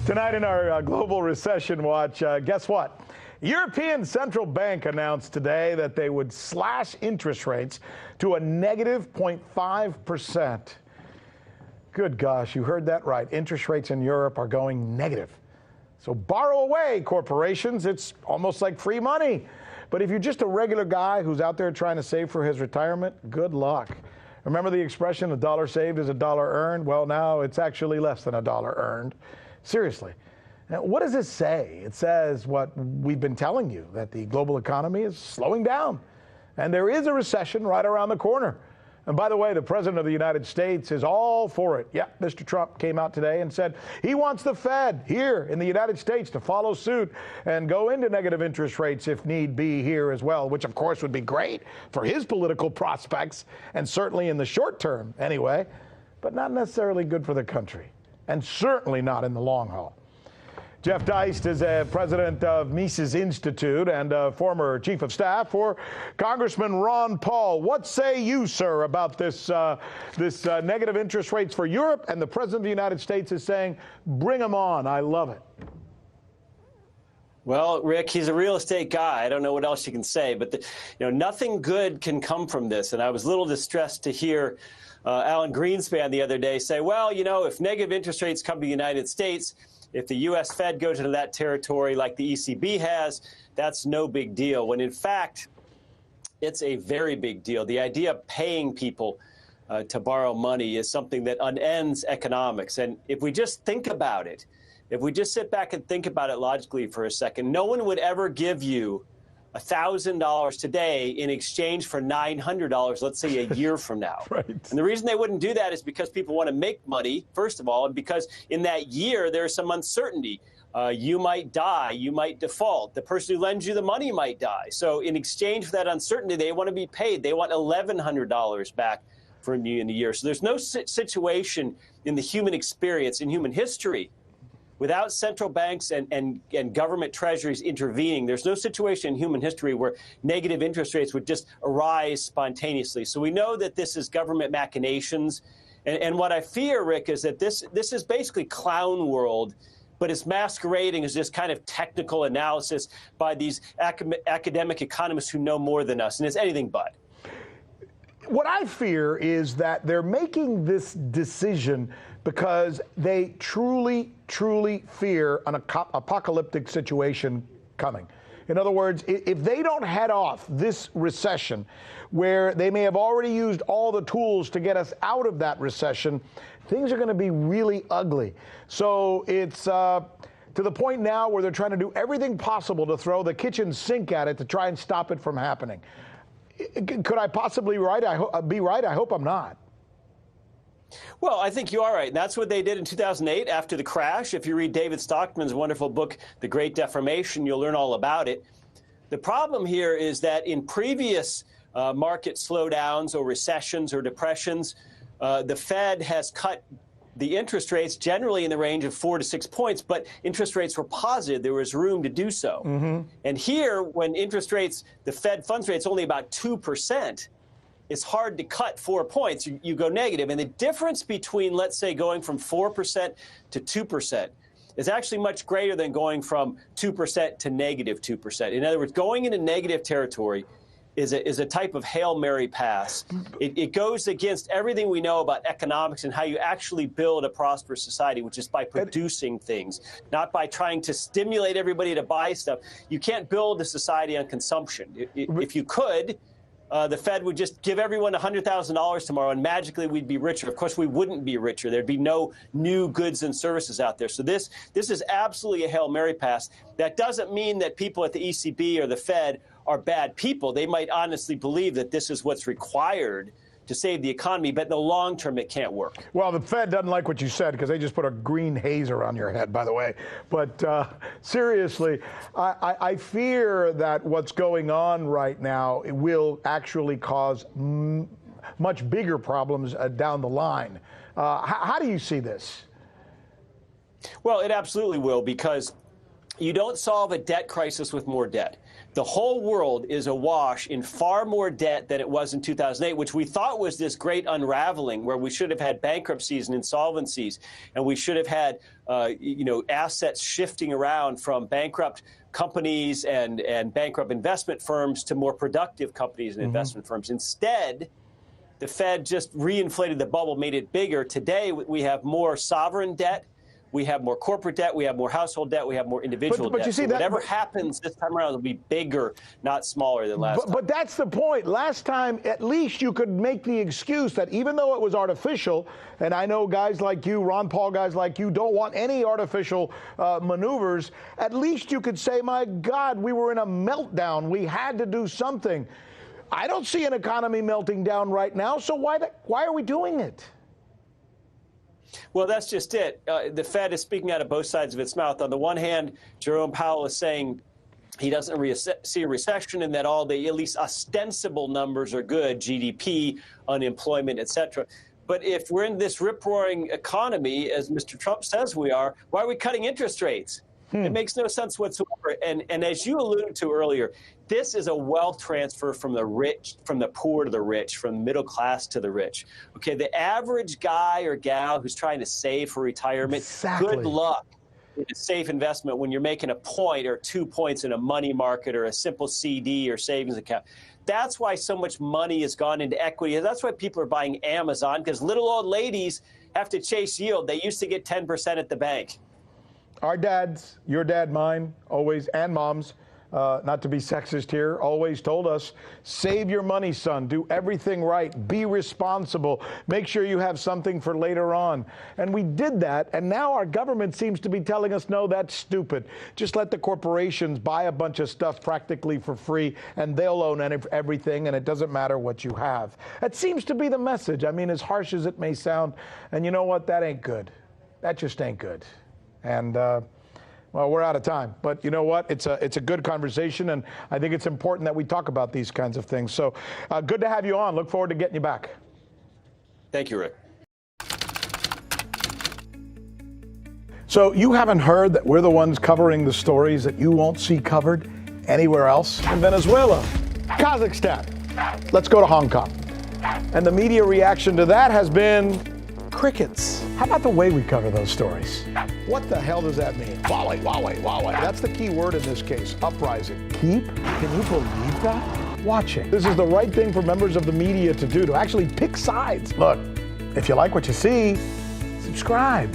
Tonight in our global recession watch, guess what? European Central Bank announced today that they would slash interest rates to a negative 0.5%. Good gosh, you heard that right. Interest rates in Europe are going negative. So borrow away, corporations. It's almost like free money. But if you're just a regular guy who's out there trying to save for his retirement, good luck. Remember the expression, a dollar saved is a dollar earned? Well, now it's actually less than a dollar earned. Seriously. Now, what does this say? It says what we've been telling you, that the global economy is slowing down. And there is a recession right around the corner. And by the way, the President of the United States is all for it. Yeah, Mr. Trump came out today and said he wants the Fed here in the United States to follow suit and go into negative interest rates if need be here as well, which of course would be great for his political prospects and certainly in the short term anyway, but not necessarily good for the country and certainly not in the long haul. Jeff Deist is a president of Mises Institute and a former chief of staff for Congressman Ron Paul. What say you, sir, about this negative interest rates for Europe? And the president of the United States is saying, bring them on. I love it. Well, Rick, he's a real estate guy. I don't know what else you can say, but nothing good can come from this. And I was a little distressed to hear Alan Greenspan the other day say, well, if negative interest rates come to the United States, if the U.S. Fed goes into that territory like the ECB has, that's no big deal, when in fact, it's a very big deal. The idea of paying people to borrow money is something that unends economics. And if we just think about it, if we just sit back and think about it logically for a second, no one would ever give you $1,000 today in exchange for $900, let's say a year from now. Right. And the reason they wouldn't do that is because people want to make money, first of all, and because in that year there's some uncertainty. You might die, you might default, the person who lends you the money might die. So in exchange for that uncertainty, they want to be paid. They want $1,100 back from you in a year. So there's no situation in the human experience, in human history, without central banks and government treasuries intervening, there's no situation in human history where negative interest rates would just arise spontaneously. So we know that this is government machinations. And what I fear, Rick, is that this is basically clown world, but it's masquerading as this kind of technical analysis by these academic economists who know more than us. And it's anything but. What I fear is that they're making this decision because they truly, truly fear an apocalyptic situation coming. In other words, if they don't head off this recession, where they may have already used all the tools to get us out of that recession, things are going to be really ugly. So it's to the point now where they're trying to do everything possible to throw the kitchen sink at it to try and stop it from happening. Could I possibly be right? I hope I'm not. Well, I think you are right. And that's what they did in 2008 after the crash. If you read David Stockman's wonderful book, The Great Deformation, you'll learn all about it. The problem here is that in previous market slowdowns or recessions or depressions, the Fed has cut the interest rates generally in the range of 4 to 6 points, but interest rates were positive. There was room to do so. Mm-hmm. And here, when interest rates, the Fed funds rate's only about 2%, it's hard to cut 4 points. You go negative. And the difference between, let's say, going from 4% to 2% is actually much greater than going from 2% to negative 2%. In other words, going into negative territory is a type of Hail Mary pass. It goes against everything we know about economics and how you actually build a prosperous society, which is by producing things, not by trying to stimulate everybody to buy stuff. You can't build a society on consumption. If you could, the Fed would just give everyone $100,000 tomorrow and magically we'd be richer. Of course, we wouldn't be richer. There'd be no new goods and services out there. So this is absolutely a Hail Mary pass. That doesn't mean that people at the ECB or the Fed are bad people. They might honestly believe that this is what's required to save the economy, but in the long term, it can't work. Well, the Fed doesn't like what you said because they just put a green haze around your head, by the way. But seriously, I fear that what's going on right now will actually cause much bigger problems down the line. How do you see this? Well, it absolutely will, because you don't solve a debt crisis with more debt. The whole world is awash in far more debt than it was in 2008, which we thought was this great unraveling where we should have had bankruptcies and insolvencies, and we should have had assets shifting around from bankrupt companies and bankrupt investment firms to more productive companies and investment firms. Instead, the Fed just reinflated the bubble, made it bigger. Today, we have more sovereign debt. We have more corporate debt, we have more household debt, we have more individual debt. You see, so whatever happens this time around will be bigger, not smaller than last time. But that's the point. Last time, at least you could make the excuse that even though it was artificial, and I know guys like you, Ron Paul, guys like you, don't want any artificial maneuvers, at least you could say, my God, we were in a meltdown. We had to do something. I don't see an economy melting down right now, so why are we doing it? Well, that's just it. The Fed is speaking out of both sides of its mouth. On the one hand, Jerome Powell is saying he doesn't see a recession and that all the at least ostensible numbers are good, GDP, unemployment, et cetera. But if we're in this rip-roaring economy, as Mr. Trump says we are, why are we cutting interest rates? It makes no sense whatsoever. And as you alluded to earlier, this is a wealth transfer from the rich, from the poor to the rich, from the middle class to the rich. Okay, the average guy or gal who's trying to save for retirement, good luck with a safe investment when you're making a point or 2 points in a money market or a simple CD or savings account. That's why so much money has gone into equity. That's why people are buying Amazon, because little old ladies have to chase yield. They used to get 10% at the bank. Our dads, your dad, mine, always, and moms, not to be sexist here, always told us, save your money, son. Do everything right. Be responsible. Make sure you have something for later on. And we did that, and now our government seems to be telling us, no, that's stupid. Just let the corporations buy a bunch of stuff practically for free, and they'll own everything, and it doesn't matter what you have. That seems to be the message. I mean, as harsh as it may sound, and you know what? That ain't good. That just ain't good. And, well, we're out of time. But you know what? It's a good conversation, and I think it's important that we talk about these kinds of things. So good to have you on. Look forward to getting you back. Thank you, Rick. So you haven't heard that we're the ones covering the stories that you won't see covered anywhere else? In Venezuela, Kazakhstan. Let's go to Hong Kong. And the media reaction to that has been crickets. How about the way we cover those stories? What the hell does that mean? Huawei, Huawei, Huawei. That's the key word in this case, uprising. Keep? Can you believe that? Watching. This is the right thing for members of the media to do, to actually pick sides. Look, if you like what you see, subscribe.